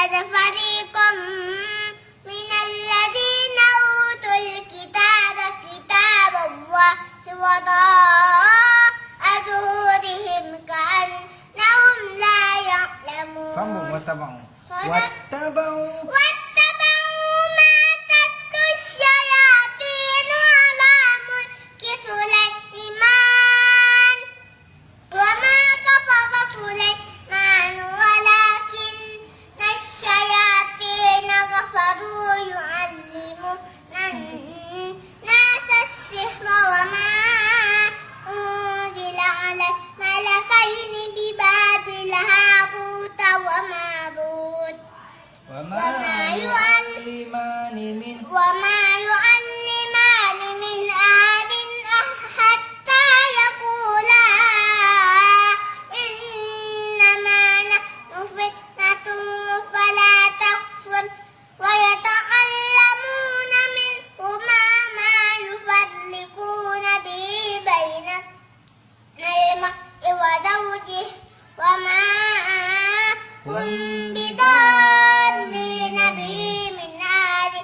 وَدَّ فَرِيقٌ مِّنَ الَّذِينَ أُوتُوا الْكِتَابَ كِتَابَ اللَّهِ وَرَاءَ ظُهُورِهِمْ كَأَنَّهُمْ لَا يَعْلَمُونَ. Sambung wattaba'u ما تتلو الشياطين على ملك سليمان وما كفر سليمان ولكن الشياطين كفروا يعلمون الناس السحر وما أنزل على الملكين ببابل هاروت وماروت وما يعلمان من أحد حتى يقولا إنما نحن فتنة فلا تكفر ويتعلمون منهما ما يفرقون به بين المرء وزوجه وما هم بضارين به من أحد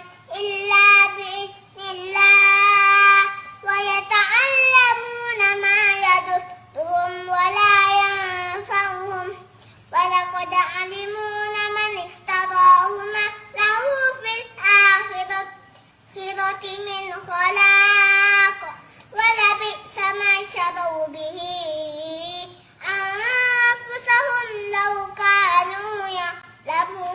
إلا بإذن الله ويتعلمون ما يضرهم ولا ينفعهم ولقد علموا من اشتراه ما له في الآخرة من خلاق ولبئس ما شروا به أنفسهم لو كانوا يعلمون.